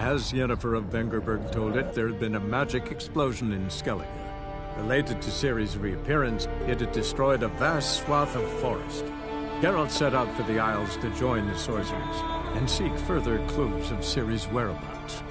As Yennefer of Vengerberg told it, there had been a magic explosion in Skellige. Related to Ciri's reappearance, it had destroyed a vast swath of forest. Geralt set out for the Isles to join the sorcerers and seek further clues of Ciri's whereabouts.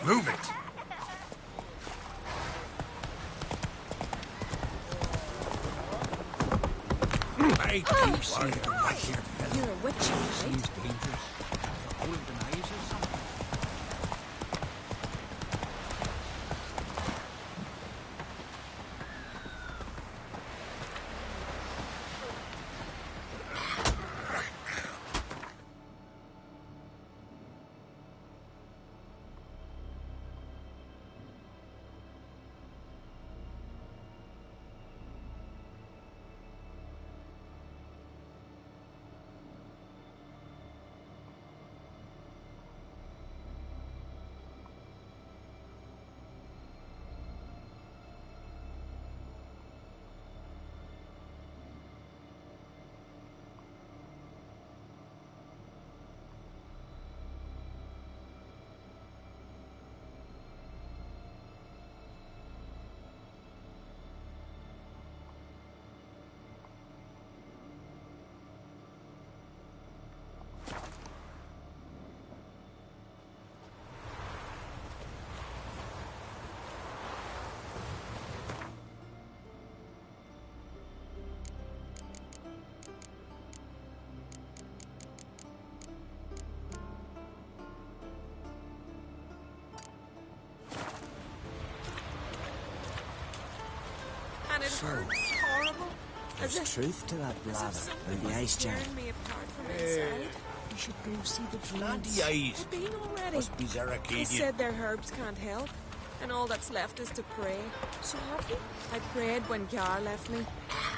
Move it! I do see it right here. You're a witch, right? Seems dangerous. Holding the knives or something. And it hurts horrible. As There's if, truth to that as if blather, something or the was ice jar. tearing me apart from inside. You should go see the druids. Bloody eyes. I've been already. Must be They Zaracadian. said their herbs can't help, and all that's left is to pray. So have you? I prayed when Gar left me,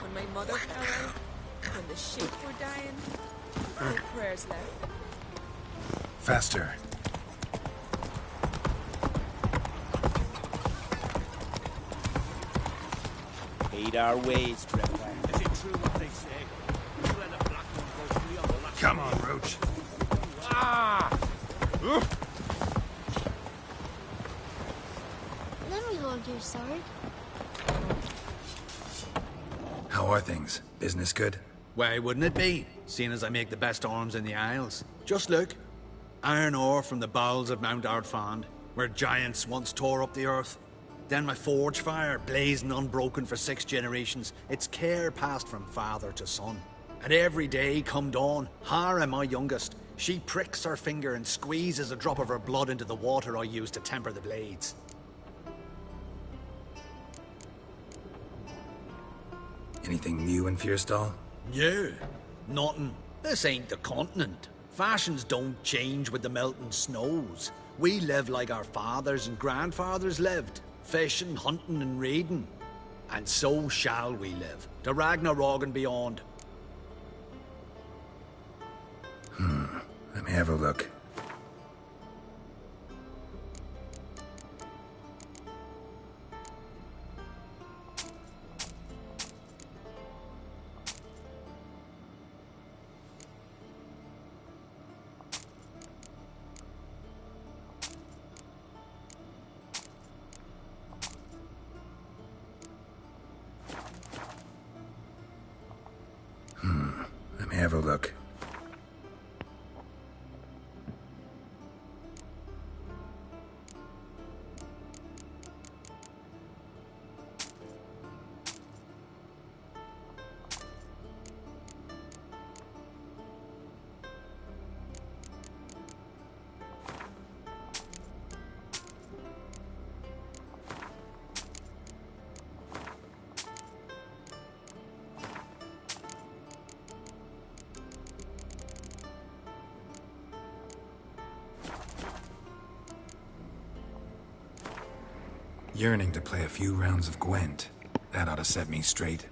when my mother fell ill, when the sheep were dying. No prayers left. Faster. Heed our ways, Drifter. Is it true what they say? You let a black one go free on the last Come on, Roach. Let me hold your sword. How are things? Business good? Why wouldn't it be, seeing as I make the best arms in the Isles? Just look. Iron ore from the bowels of Mount Ardfand, where giants once tore up the earth. Then my forge fire, blazing unbroken for 6 generations, its care passed from father to son. And every day come dawn, Hara, my youngest, she pricks her finger and squeezes a drop of her blood into the water I use to temper the blades. Anything new in Fierstall? Yeah, nothing. This ain't the continent. Fashions don't change with the melting snows. We live like our fathers and grandfathers lived, fishing, hunting and raiding. And so shall we live, to Ragnarok and beyond. Let me have a look. Let me have a look. Yearning to play a few rounds of Gwent. That ought to set me straight.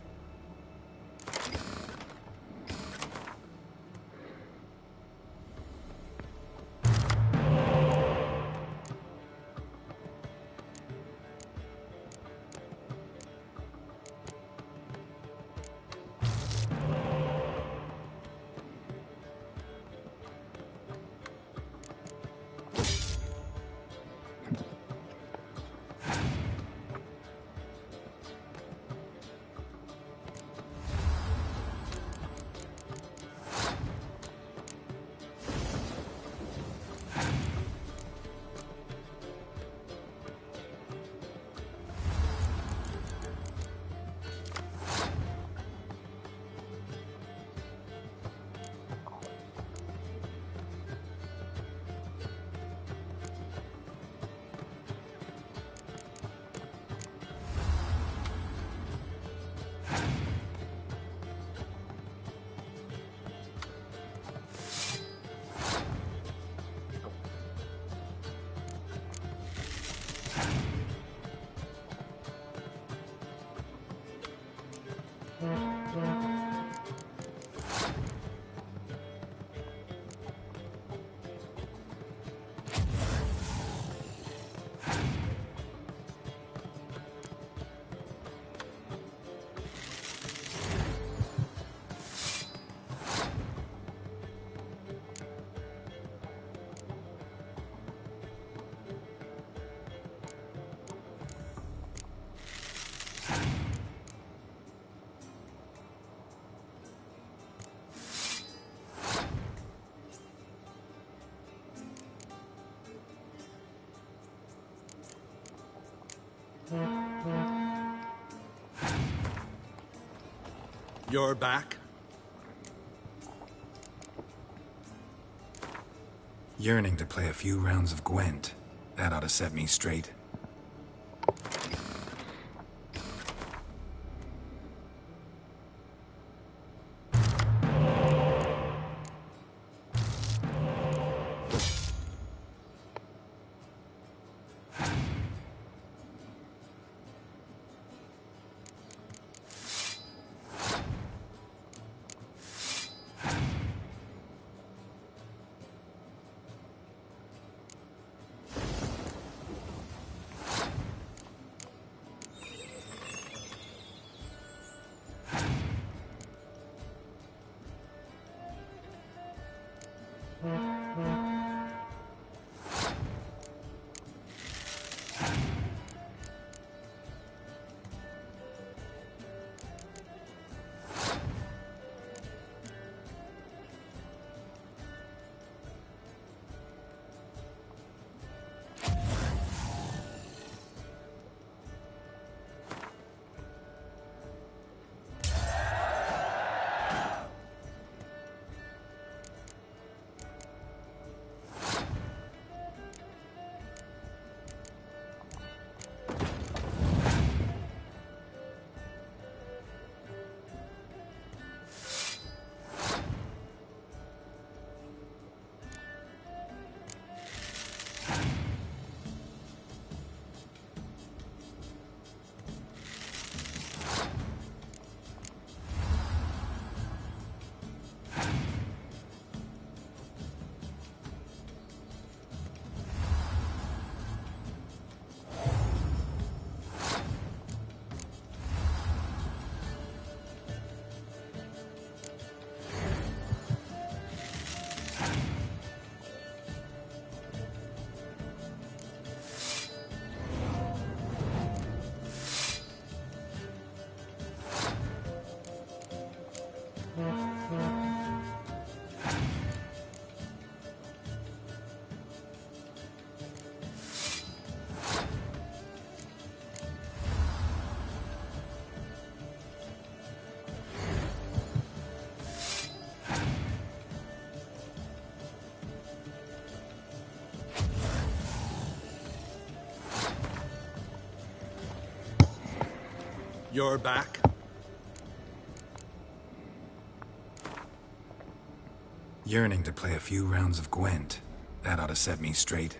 You're back? Yearning to play a few rounds of Gwent. That ought to set me straight. You're back? Yearning to play a few rounds of Gwent. That ought to set me straight.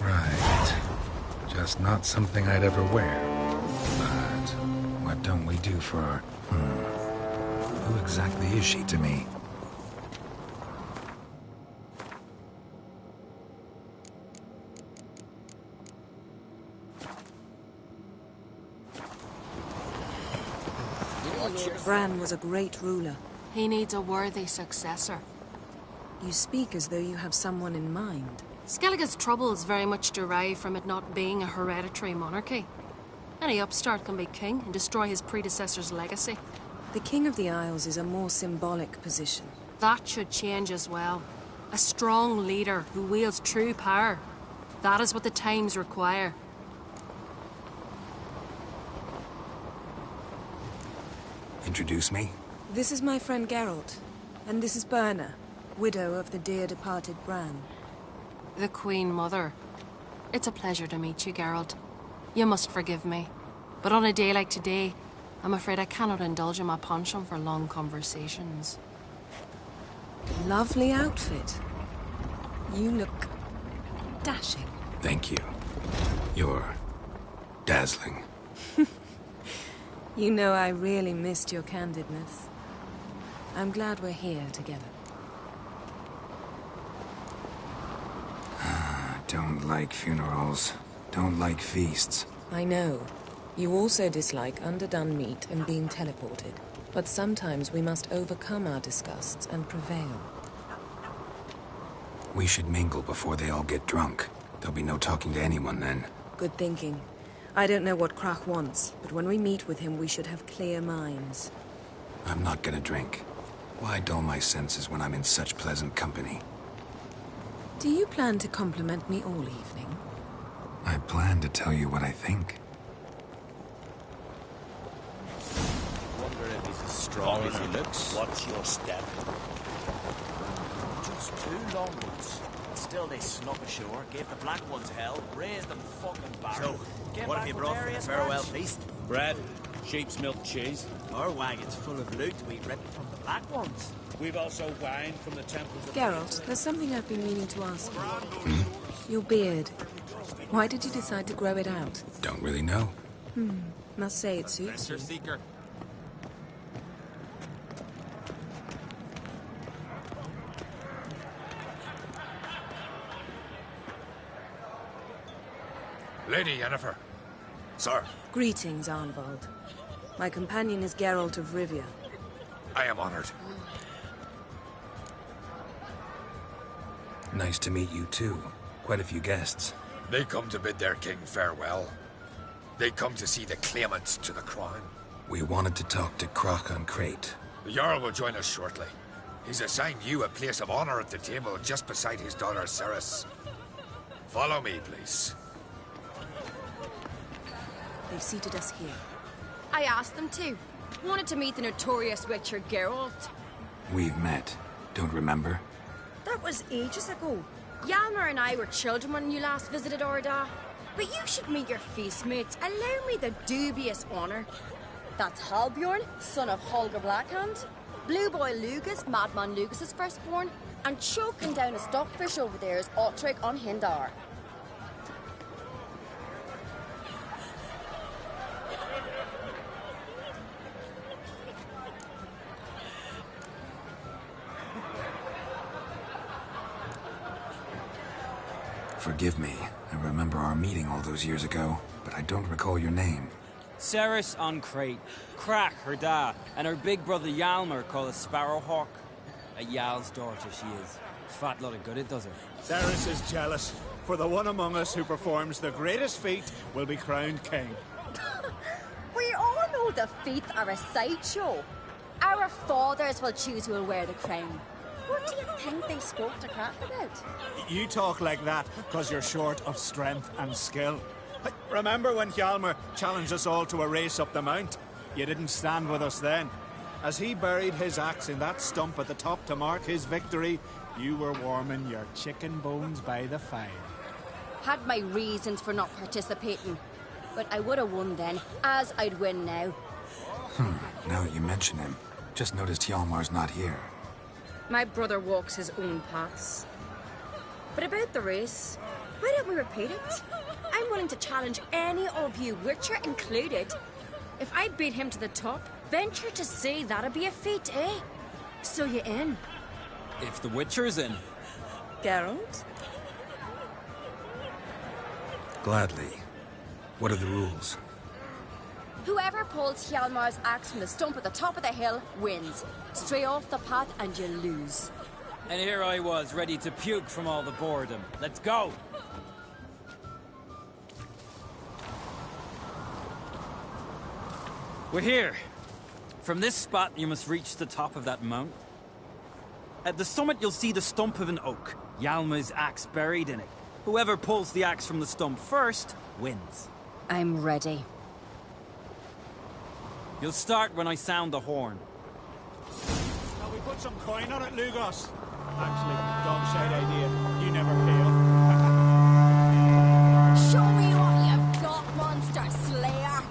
Right. Just not something I'd ever wear. But what don't we do for our... Who exactly is she to me? Bran was a great ruler. He needs a worthy successor. You speak as though you have someone in mind. Skellige's troubles very much derive from it not being a hereditary monarchy. Any upstart can be king and destroy his predecessor's legacy. The King of the Isles is a more symbolic position. That should change as well. A strong leader who wields true power. That is what the times require. Introduce me? This is my friend Geralt, and this is Birna, widow of the dear departed Bran. The Queen Mother. It's a pleasure to meet you, Geralt. You must forgive me. But on a day like today, I'm afraid I cannot indulge in my penchant for long conversations. Lovely outfit. You look dashing. Thank you. You're dazzling. You know I really missed your candidness. I'm glad we're here together. Don't like funerals. Don't like feasts. I know. You also dislike underdone meat and being teleported. But sometimes we must overcome our disgusts and prevail. We should mingle before they all get drunk. There'll be no talking to anyone then. Good thinking. I don't know what Krach wants, but when we meet with him, we should have clear minds. I'm not gonna drink. Why dull my senses when I'm in such pleasant company? Do you plan to compliment me all evening? I plan to tell you what I think. Wonder if he's as strong as he looks. Watch your step. Just 2 long ones. Still, they snuck ashore, gave the black ones hell, raised them fucking barren. So, what have you brought for the farewell feast? Bread, sheep's milk cheese. Our wagon's full of loot we ripped from the black ones. We've also wine from the temples of... Geralt, there's something I've been meaning to ask you. Your beard. Why did you decide to grow it out? Don't really know. Must say it suits you. Seeker. Lady Yennefer. Sir. Greetings, Arnvald. My companion is Geralt of Rivia. I am honored. Nice to meet you too. Quite a few guests. They come to bid their king farewell. They come to see the claimants to the crown. We wanted to talk to Croc on Crate. The Jarl will join us shortly. He's assigned you a place of honor at the table just beside his daughter Cerys. Follow me, please. They've seated us here. I asked them to. Wanted to meet the notorious Witcher Geralt. We've met. Don't remember? That was ages ago. Hjalmar and I were children when you last visited Orda. But you should meet your feast mates. Allow me the dubious honor. That's Halbjorn, son of Holger Blackhand. Blue Boy Lugus, Madman Lugus' firstborn. And choking down a stockfish over there is Otrek on Hindar. Forgive me. I remember our meeting all those years ago, but I don't recall your name. Cerys on Crate, Crack, her da, and her big brother Hjalmar called a Sparrowhawk. A Jarl's daughter she is. Fat lot of good it does her. Cerys is jealous, for the one among us who performs the greatest feat will be crowned king. We all know the feats are a sideshow. Our fathers will choose who will wear the crown. What do you think they spoke to Crack about? You talk like that because you're short of strength and skill. Remember when Hjalmar challenged us all to a race up the mount? You didn't stand with us then. As he buried his axe in that stump at the top to mark his victory, you were warming your chicken bones by the fire. Had my reasons for not participating. But I would have won then, as I'd win now. Now that you mention him, just noticed Hjalmar's not here. My brother walks his own paths. But about the race, why don't we repeat it? I'm willing to challenge any of you, Witcher included. If I beat him to the top, venture to say that'd be a feat, eh? So you in? If the Witcher's in. Geralt? Gladly. What are the rules? Whoever pulls Hjalmar's axe from the stump at the top of the hill wins. Stray off the path and you lose. And here I was, ready to puke from all the boredom. Let's go! We're here. From this spot, you must reach the top of that mount. At the summit, you'll see the stump of an oak. Hjalmar's axe buried in it. Whoever pulls the axe from the stump first, wins. I'm ready. You'll start when I sound the horn. Shall we put some coin on it, Lugos? Actually, dog shite idea. You never fail. Show me what you've got, monster slayer!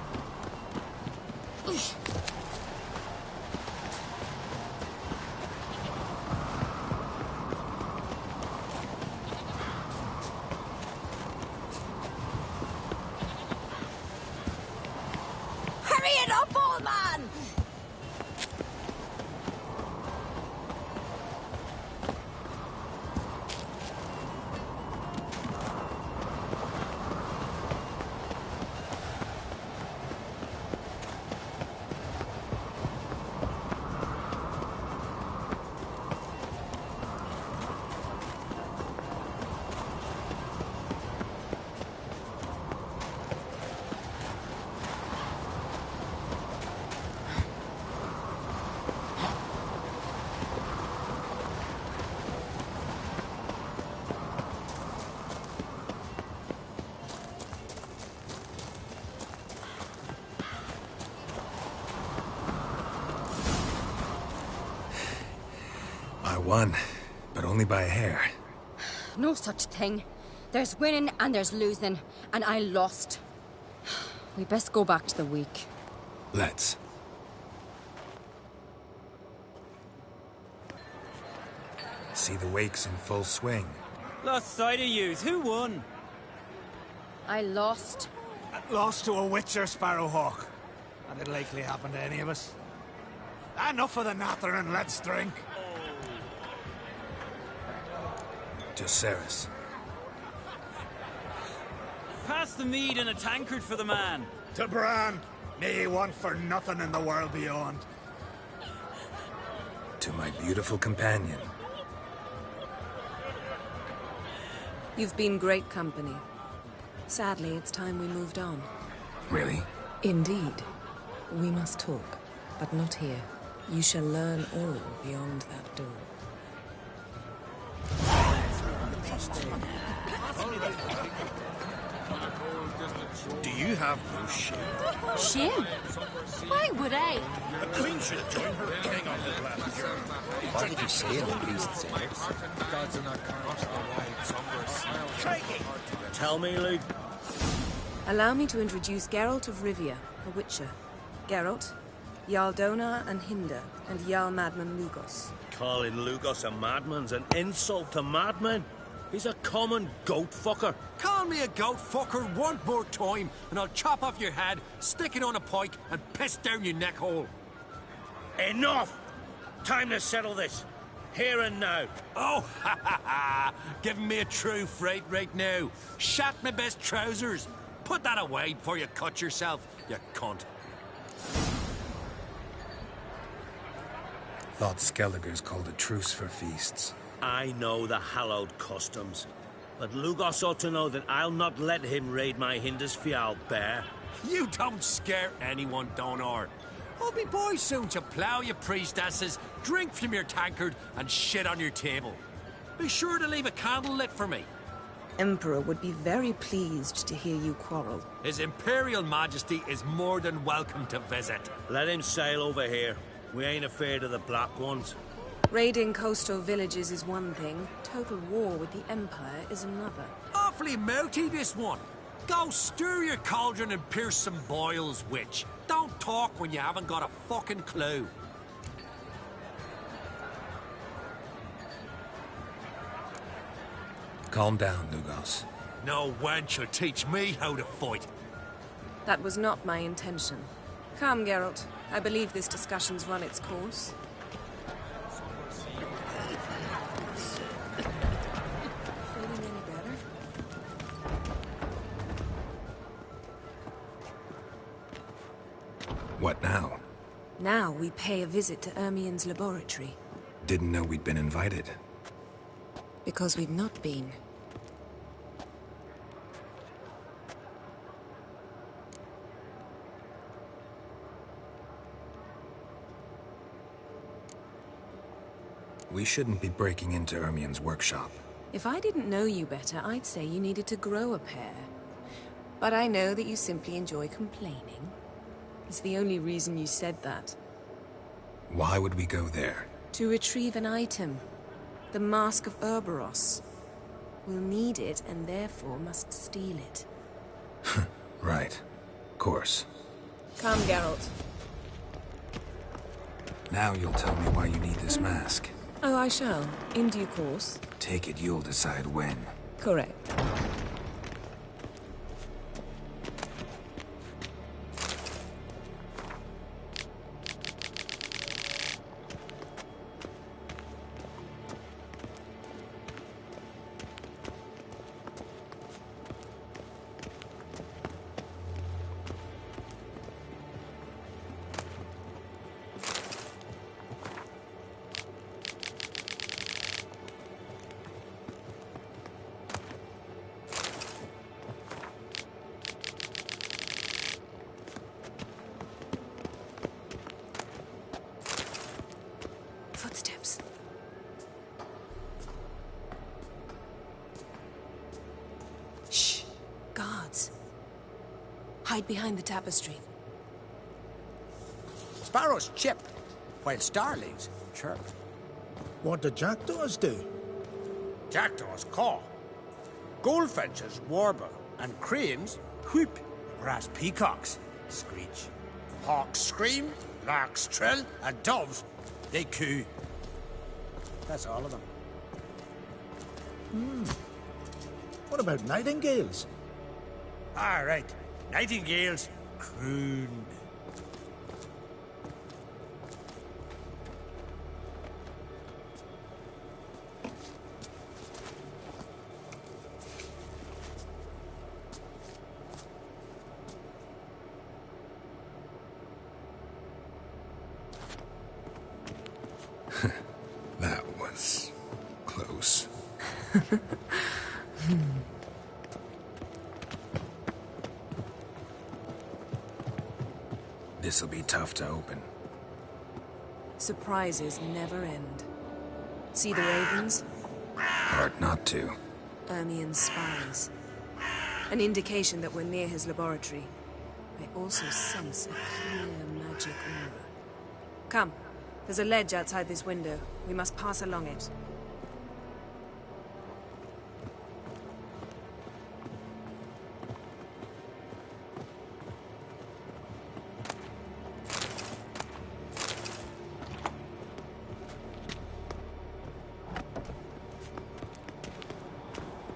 Hurry it up, old man! won, but only by a hair. No such thing. There's winning and there's losing, and I lost. We best go back to the week. Let's. See the wakes in full swing. Lost sight of yous. Who won? I lost. Lost to a witcher, Sparrowhawk. And it'll likely happen to any of us. Enough of the natter and let's drink. To Cerys. Pass the mead and a tankard for the man. To Bran. May he want for nothing in the world beyond. To my beautiful companion. You've been great company. Sadly, it's time we moved on. Really? Indeed. We must talk, but not here. You shall learn all beyond that door. Do you have no shame? Shame? Why would I? The Queen should join her king on the last year. What did you say in the priest's ears? Tell me, Luke. Allow me to introduce Geralt of Rivia, a witcher. Geralt, Jarl Donar and Hinder, and Jarl Madman Lugos. Calling Lugos a madman's an insult to madmen. He's a common goat fucker. Call me a goat fucker one more time, and I'll chop off your head, stick it on a pike, and piss down your neck hole. Enough! Time to settle this. Here and now. Oh, ha ha ha! Giving me a true fright right now. Shat my best trousers. Put that away before you cut yourself, you cunt. Thought Skellige's called a truce for feasts. I know the hallowed customs, but Lugos ought to know that I'll not let him raid my Hindisfial bear. You don't scare anyone, Donar. I'll be boys soon to plough your priestesses, drink from your tankard, and shit on your table. Be sure to leave a candle lit for me. Emperor would be very pleased to hear you quarrel. His Imperial Majesty is more than welcome to visit. Let him sail over here. We ain't afraid of the Black Ones. Raiding coastal villages is one thing. Total war with the Empire is another. Awfully mouty, this one. Go stir your cauldron and pierce some boils, witch. Don't talk when you haven't got a fucking clue. Calm down, Lugos. No wench will teach me how to fight. That was not my intention. Come, Geralt. I believe this discussion's run its course. Feeling any better? What now? Now we pay a visit to Ermien's laboratory. Didn't know we'd been invited. Because we've not been. We shouldn't be breaking into Ermien's workshop. If I didn't know you better, I'd say you needed to grow a pair. But I know that you simply enjoy complaining. It's the only reason you said that. Why would we go there? To retrieve an item. The Mask of Urboros. We'll need it, and therefore must steal it. Right. Course. Come, Geralt. Now you'll tell me why you need this mask. Oh, I shall. In due course. Take it you'll decide when. Correct. Footsteps. Shh. Guards. Hide behind the tapestry. Sparrows chip, while starlings chirp. What do jackdaws do? Jackdaws caw. Goldfinches warble. And cranes whoop. Whereas peacocks screech. Hawks scream, larks trill, and doves, they coo. That's all of them. What about nightingales? All right. Nightingales croon. That was close. This'll be tough to open. Surprises never end. See the ravens? Hard not to. Ermien's spies. An indication that we're near his laboratory. I also sense a clear magic aura. Come. There's a ledge outside this window. We must pass along it.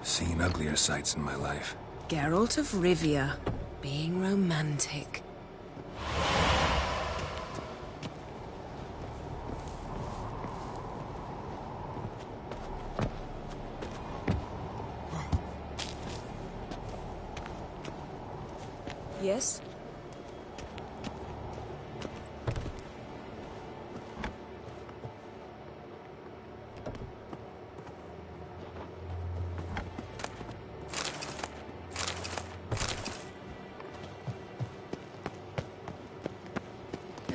Seen uglier sights in my life. Geralt of Rivia, being romantic. Yes?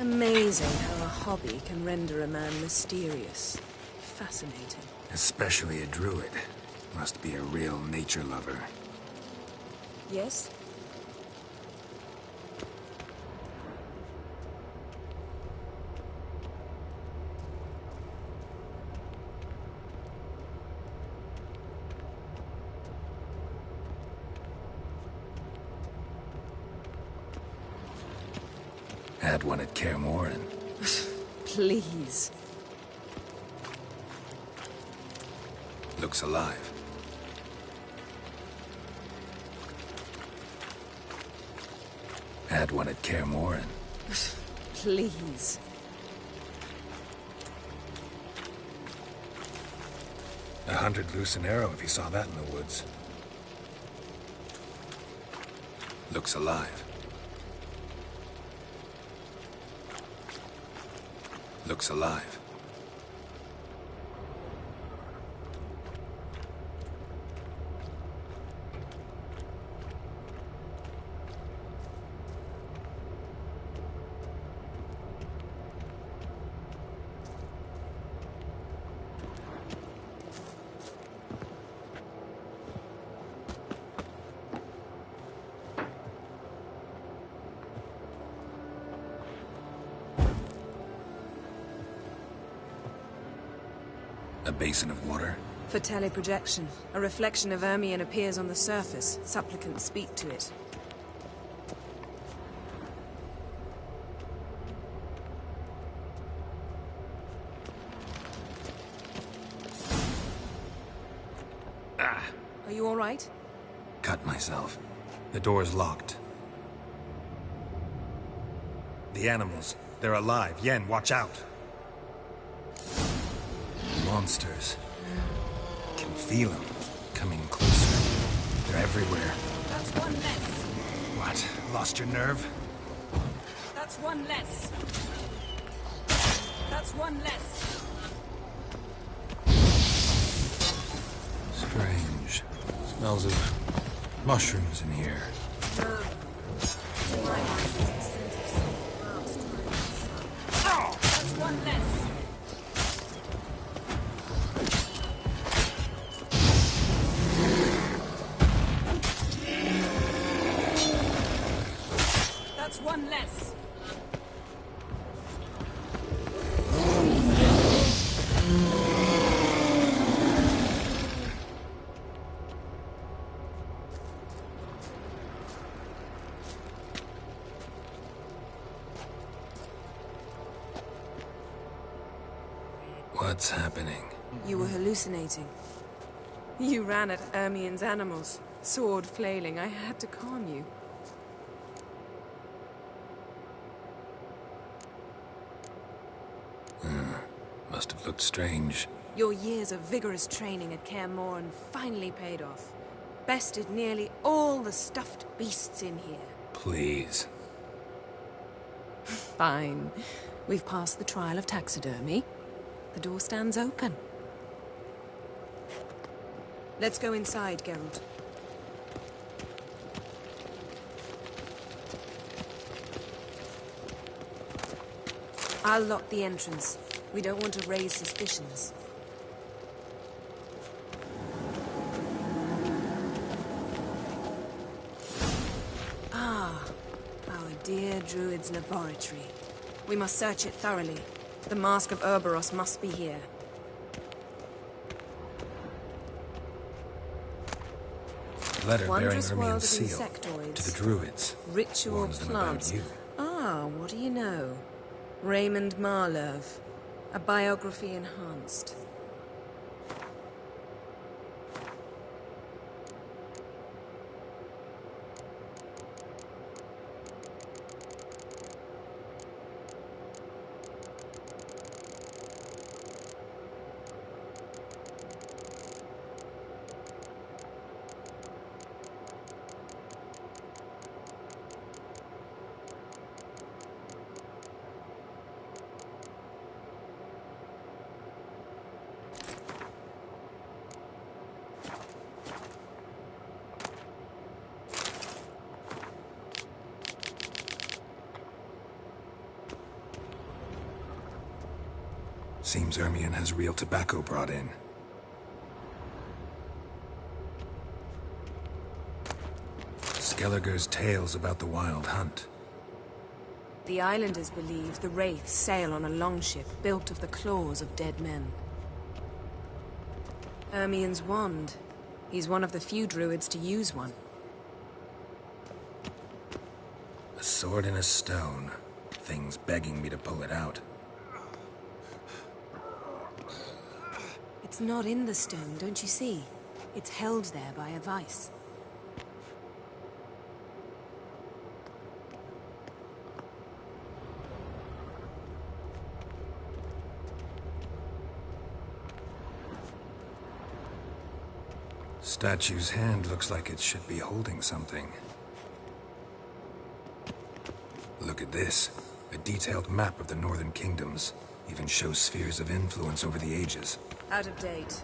Amazing how a hobby can render a man mysterious. Fascinating. Especially a druid. Must be a real nature lover. Yes? Had one at Kaer Morhen. Please. Looks alive. Had one at Kaer Morhen. Please. A hunted loose an arrow if he saw that in the woods. Looks alive. Looks alive. A basin of water? For teleprojection. A reflection of Ermien appears on the surface. Supplicants speak to it. Ah! Are you all right? Cut myself. The door's locked. The animals. They're alive. Yen, watch out! Monsters. Can feel them. Coming closer. They're everywhere. That's one less. What? Lost your nerve? That's one less. That's one less. Strange. Smells of mushrooms in here. That's one less. That's one less. What's happening? You were hallucinating. You ran at Ermien's animals, sword flailing. I had to calm you. Must have looked strange. Your years of vigorous training at Kaer Morhen finally paid off. Bested nearly all the stuffed beasts in here. Please. Fine. We've passed the trial of taxidermy. The door stands open. Let's go inside, Geralt. I'll lock the entrance. We don't want to raise suspicions. Ah, our dear Druid's laboratory. We must search it thoroughly. The Mask of Urboros must be here. Letter bearing Wondrous world Ermien's of seal insectoids. to the Druids. Ritual Warns them plants. about you. Ah, what do you know? Raymond Marlev. A biography enhanced. Seems Ermien has real tobacco brought in. Skellige's tales about the Wild Hunt. The islanders believe the Wraiths sail on a longship built of the claws of dead men. Ermien's wand. He's one of the few druids to use one. A sword in a stone. Thing's begging me to pull it out. It's not in the stone, don't you see? It's held there by a vice. Statue's hand looks like it should be holding something. Look at this. A detailed map of the Northern Kingdoms. Even shows spheres of influence over the ages. Out of date.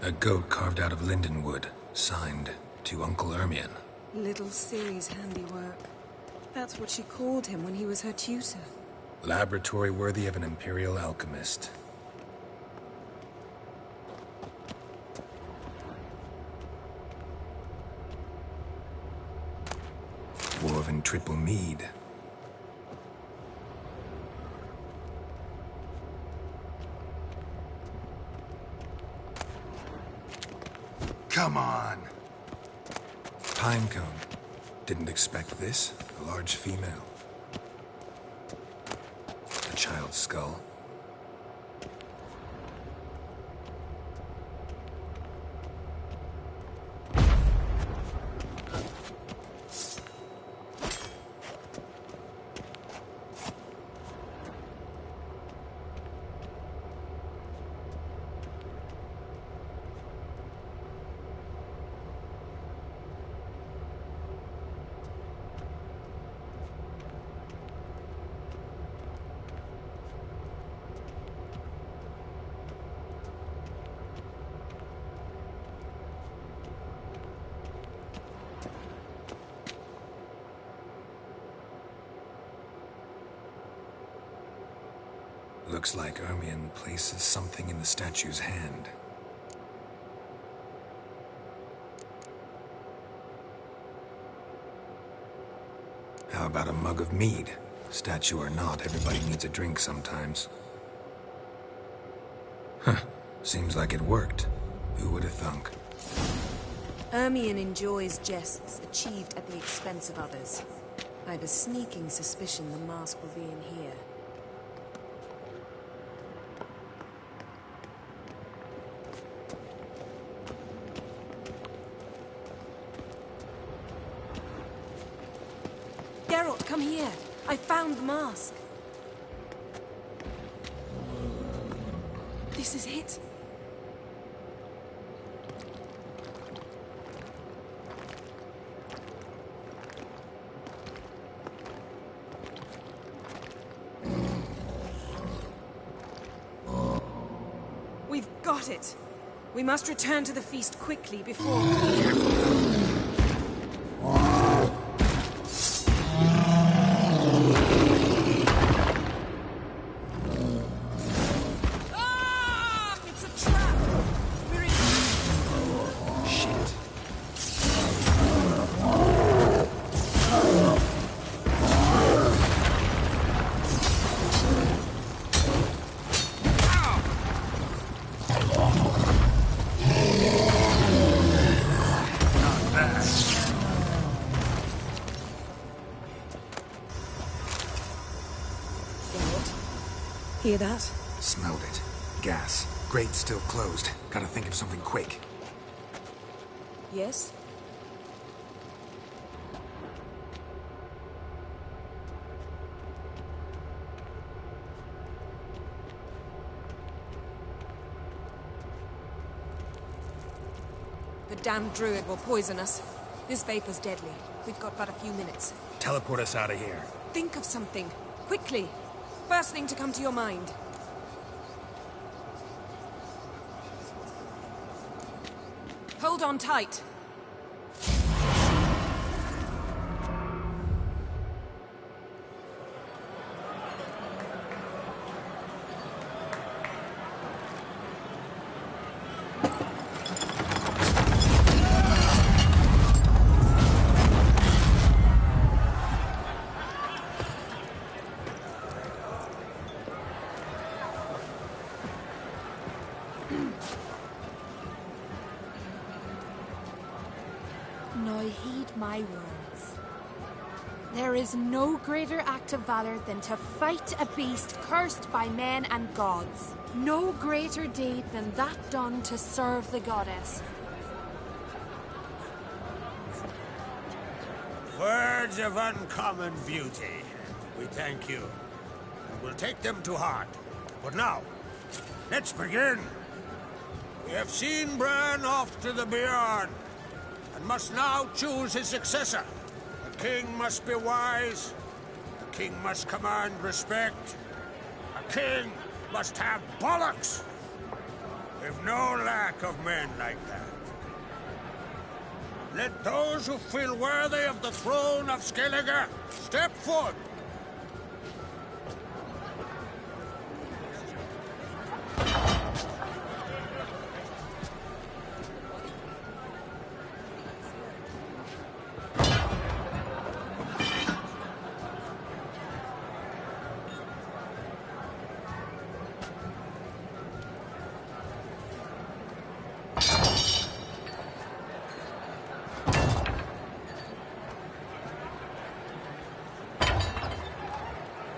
A goat carved out of lindenwood, signed to Uncle Ermien. Little Ciri's handiwork. That's what she called him when he was her tutor. Laboratory worthy of an imperial alchemist. Dwarven triple mead. Come on! Pinecone. Didn't expect this. A large female. A child's skull. Looks like Ermien places something in the statue's hand. How about a mug of mead? Statue or not, everybody needs a drink sometimes. Huh. Seems like it worked. Who would have thunk? Ermion enjoys jests achieved at the expense of others. I have a sneaking suspicion the mask will be in here. Geralt, come here. I found the mask. This is it. We've got it. We must return to the feast quickly before... Hear that? Smelled it. Gas. Grate's still closed. Gotta think of something quick. Yes? The damned druid will poison us. This vapor's deadly. We've got but a few minutes. Teleport us out of here. Think of something. Quickly. First thing to come to your mind. Hold on tight. Now heed my words. There is no greater act of valor than to fight a beast cursed by men and gods. No greater deed than that done to serve the goddess. Words of uncommon beauty. We thank you. And we'll take them to heart. But now, let's begin. We have seen Bran off to the Beyond, and must now choose his successor. The king must be wise. The king must command respect. A king must have bollocks. We've no lack of men like that. Let those who feel worthy of the throne of Skellige step forth.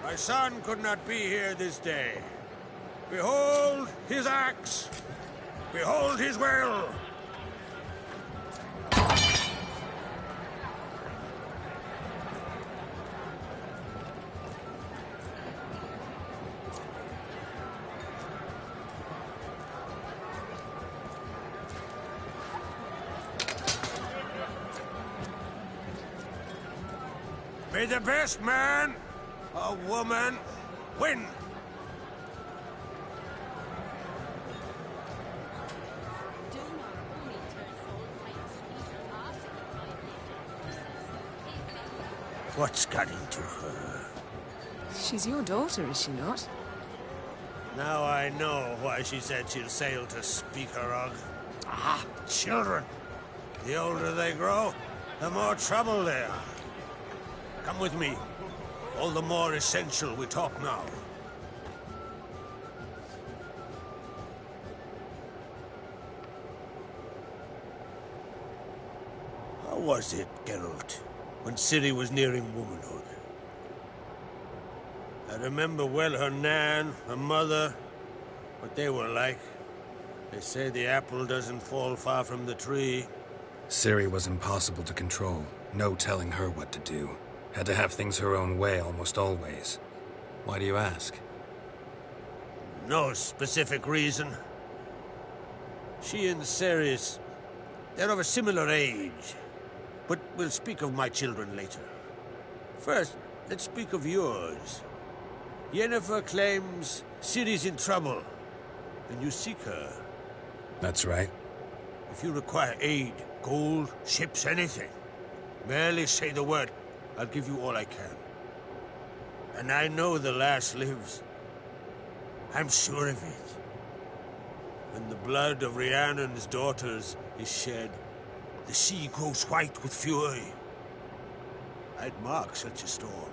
My son could not be here this day. Behold his axe. Behold his will. May the best man, a woman, win. What's got into her? She's your daughter, is she not? Now I know why she said she'll sail to Speakerog. Ah, children. The older they grow, the more trouble they are. Come with me. All the more essential we talk now. How was it, Geralt, when Ciri was nearing womanhood? I remember well her nan, her mother, what they were like. They say the apple doesn't fall far from the tree. Ciri was impossible to control. No telling her what to do. Had to have things her own way almost always. Why do you ask? No specific reason. She and Ceres, they're of a similar age. But we'll speak of my children later. First, let's speak of yours. Yennefer claims Ciri's in trouble, and you seek her. That's right. If you require aid, gold, ships, anything, merely say the word. I'll give you all I can. And I know the lass lives. I'm sure of it. When the blood of Rhiannon's daughters is shed, the sea grows white with fury. I'd mark such a storm.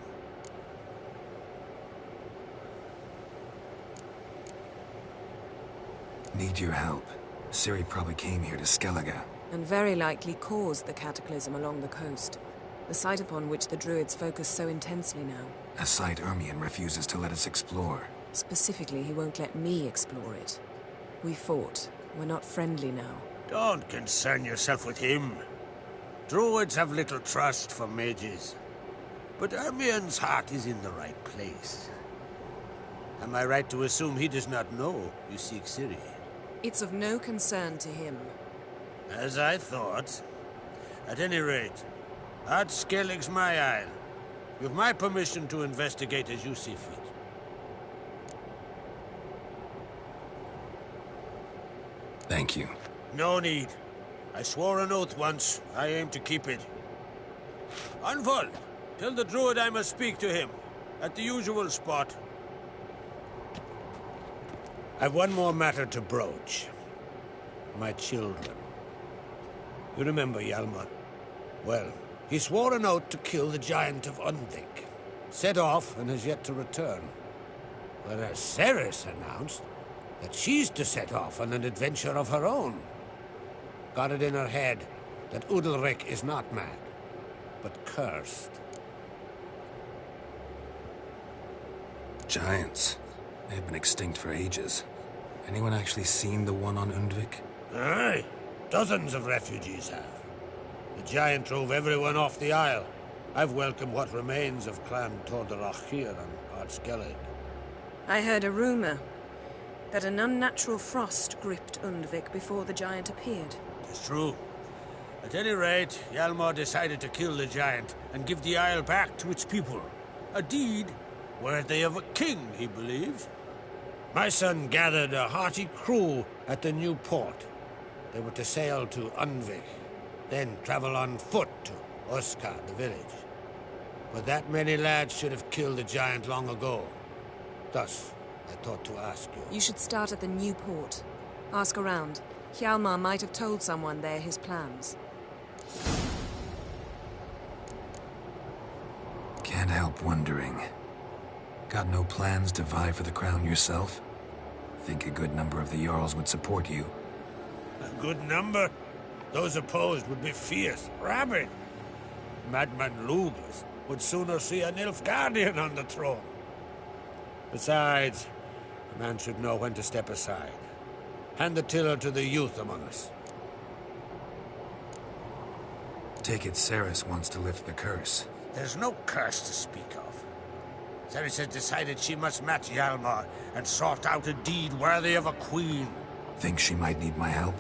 Need your help. Ciri probably came here to Skellige. And very likely caused the cataclysm along the coast. The site upon which the Druids focus so intensely now. A site Ermion refuses to let us explore. Specifically, he won't let me explore it. We fought. We're not friendly now. Don't concern yourself with him. Druids have little trust for mages. But Ermion's heart is in the right place. Am I right to assume he does not know you seek Ciri? It's of no concern to him. As I thought. At any rate, Ard Skellig's my isle. With my permission to investigate as you see fit. Thank you. No need. I swore an oath once. I aim to keep it. Anvald, tell the druid I must speak to him. At the usual spot. I've one more matter to broach. My children. You remember Hjalmar? Well, he swore an oath to kill the Giant of Undvik. Set off and has yet to return. Whereas Ceres announced that she's to set off on an adventure of her own. Got it in her head that Udalryk is not mad, but cursed. Giants. They've been extinct for ages. Anyone actually seen the one on Undvik? Aye. Dozens of refugees have. The giant drove everyone off the isle. I've welcomed what remains of Clan Tordarach here on Ard Skellig. I heard a rumor that an unnatural frost gripped Undvik before the giant appeared. It's true. At any rate, Hjalmar decided to kill the giant and give the isle back to its people. A deed worthy of a king, he believes. My son gathered a hearty crew at the new port. They were to sail to Undvik, then travel on foot to Oskar, the village. But that many lads should have killed the giant long ago. Thus, I thought to ask you. You should start at the new port. Ask around. Hjalmar might have told someone there his plans. Can't help wondering. Got no plans to vie for the crown yourself? Think a good number of the Jarls would support you. A good number? Those opposed would be fierce, rabid. Madman Lugus would sooner see a Nilfgaardian on the throne. Besides, a man should know when to step aside. Hand the tiller to the youth among us. Take it Ceres wants to lift the curse. There's no curse to speak of. Ceres has decided she must match Hjalmar and sort out a deed worthy of a queen. Think she might need my help?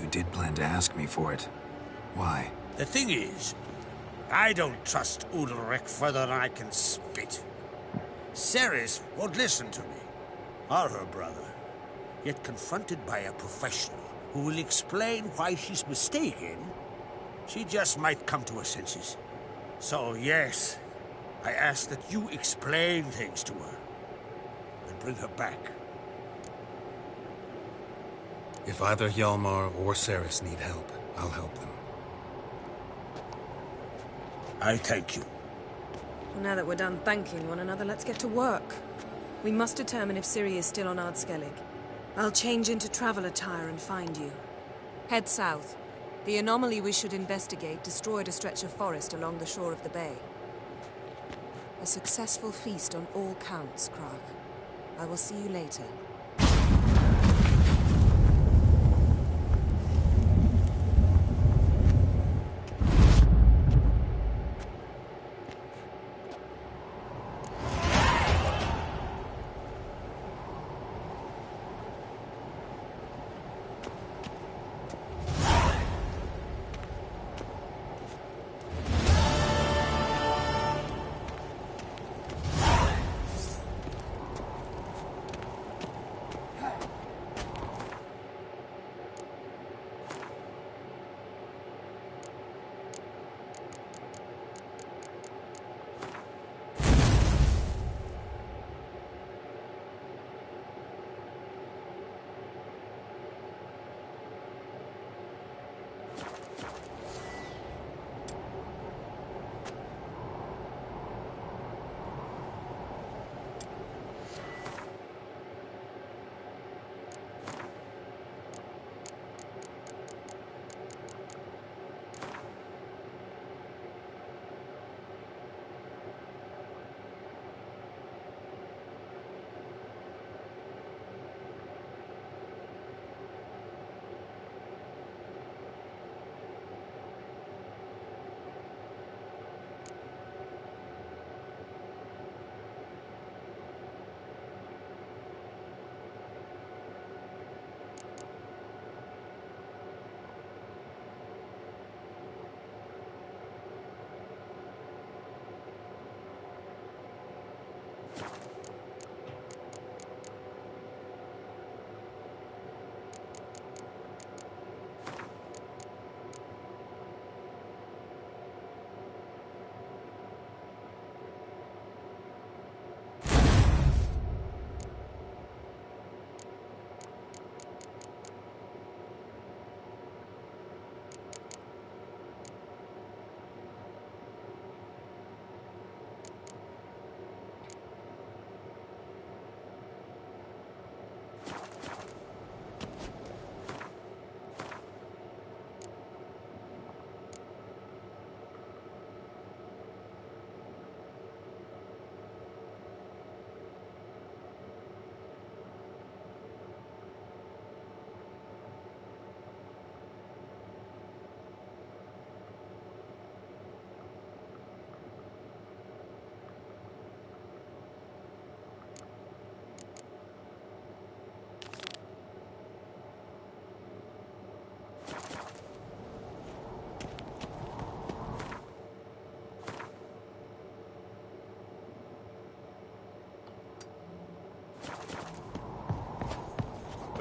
You did plan to ask me for it. Why? The thing is, I don't trust Udalryk further than I can spit. Ceres won't listen to me, or her brother. Yet confronted by a professional who will explain why she's mistaken, she just might come to her senses. So yes, I ask that you explain things to her and bring her back. If either Hjalmar or Ceres need help, I'll help them. I thank you. Well, now that we're done thanking one another, let's get to work. We must determine if Ciri is still on Ard Skellig. I'll change into travel attire and find you. Head south. The anomaly we should investigate destroyed a stretch of forest along the shore of the bay. A successful feast on all counts, Crach. I will see you later.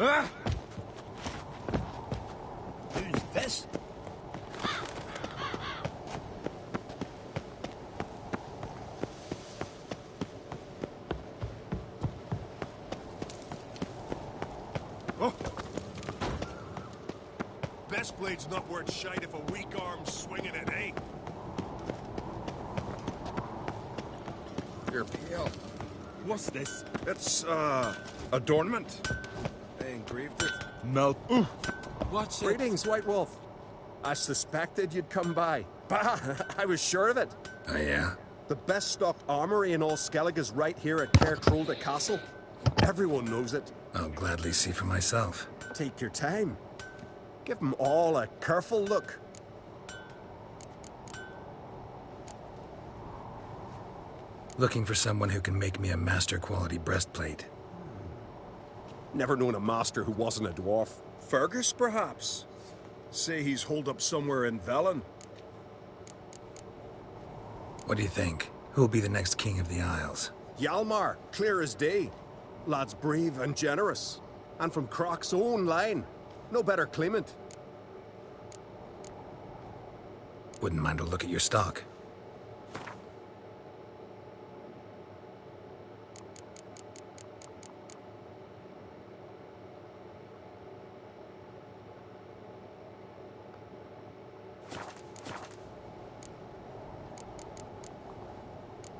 Ah! Who's this? Oh! Best blade's not worth shite if a weak arm's swinging it, eh? You're pale. What's this? It's, adornment. They engraved it. Melt. What's it? Greetings, White Wolf. I suspected you'd come by. Bah! I was sure of it. Oh, yeah? The best stocked armory in all Skellig is right here at Caer Trolda Castle. Everyone knows it. I'll gladly see for myself. Take your time. Give them all a careful look. Looking for someone who can make me a master-quality breastplate. Never known a master who wasn't a dwarf. Fergus, perhaps? Say he's holed up somewhere in Velen. What do you think? Who'll be the next king of the Isles? Hjalmar, clear as day. Lad's brave and generous. And from Crach's own line. No better claimant. Wouldn't mind a look at your stock.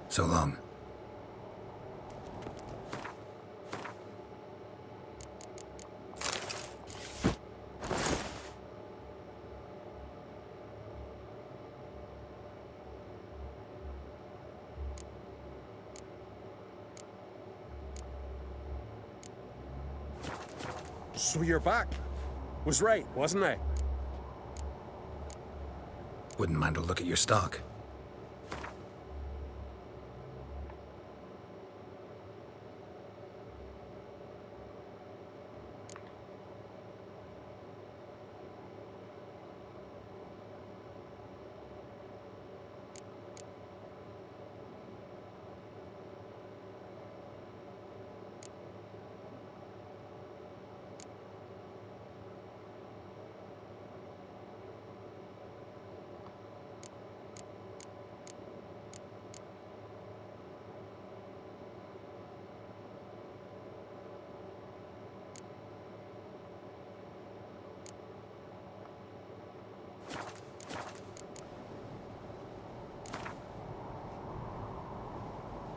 So long. So you're back. Was right, wasn't I? Wouldn't mind a look at your stock.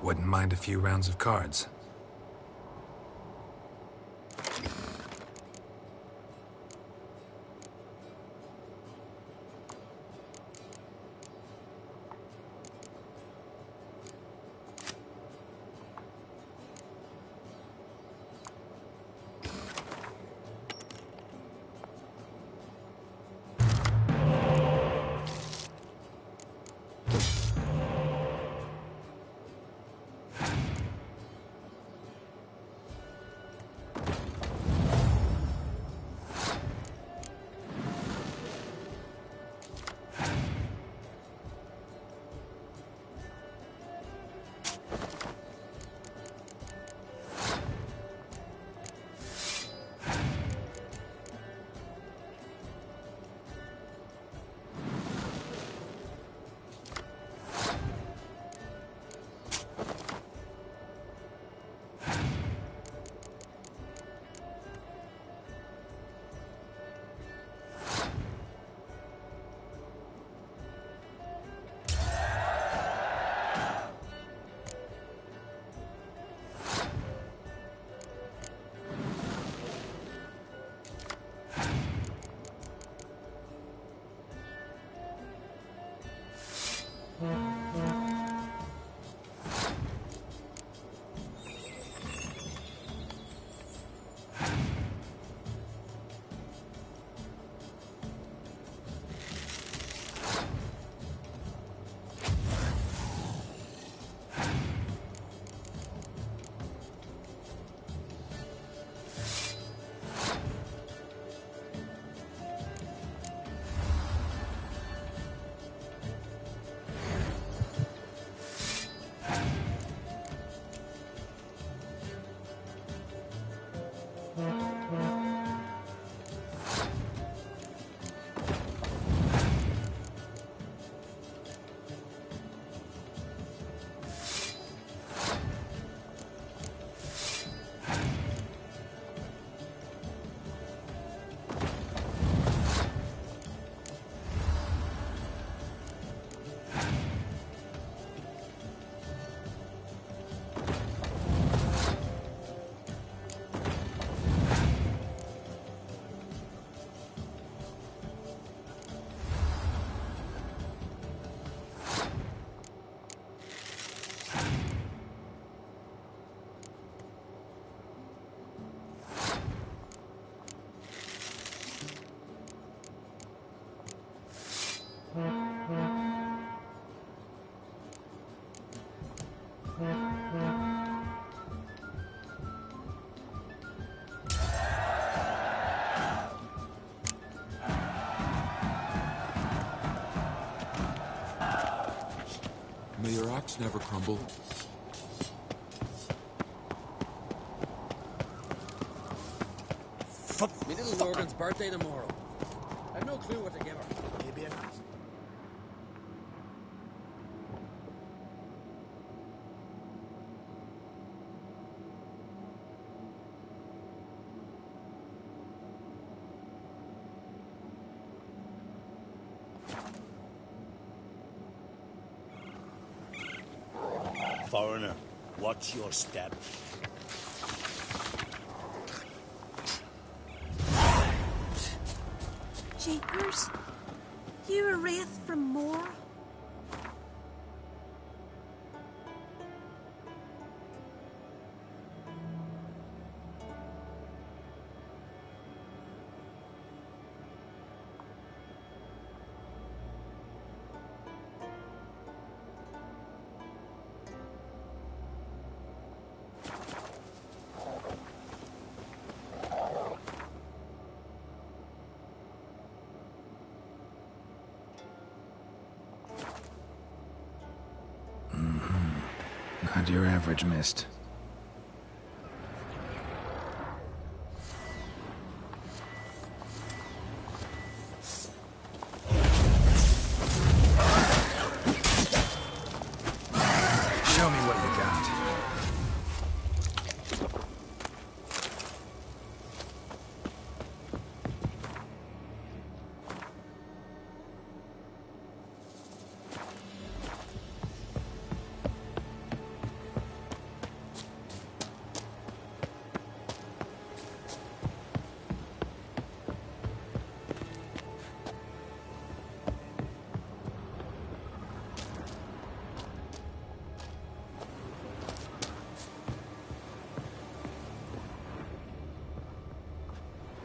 Wouldn't mind a few rounds of cards. May your axe never crumble. Me little Lorgan's birthday tomorrow. I've no clue what to give her. Maybe an axe. Foreigner, watch your step. Jeepers, you a wraith from Moore? Not your average mist. Show me what you got.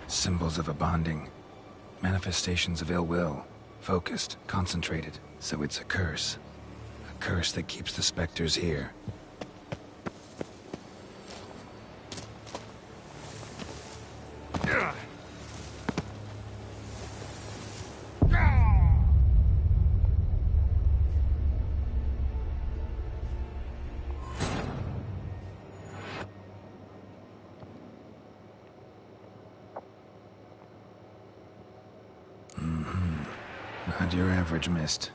Symbols of a bonding. Manifestations of ill will. Focused, concentrated. So it's a curse. A curse that keeps the specters here. Not your average mist.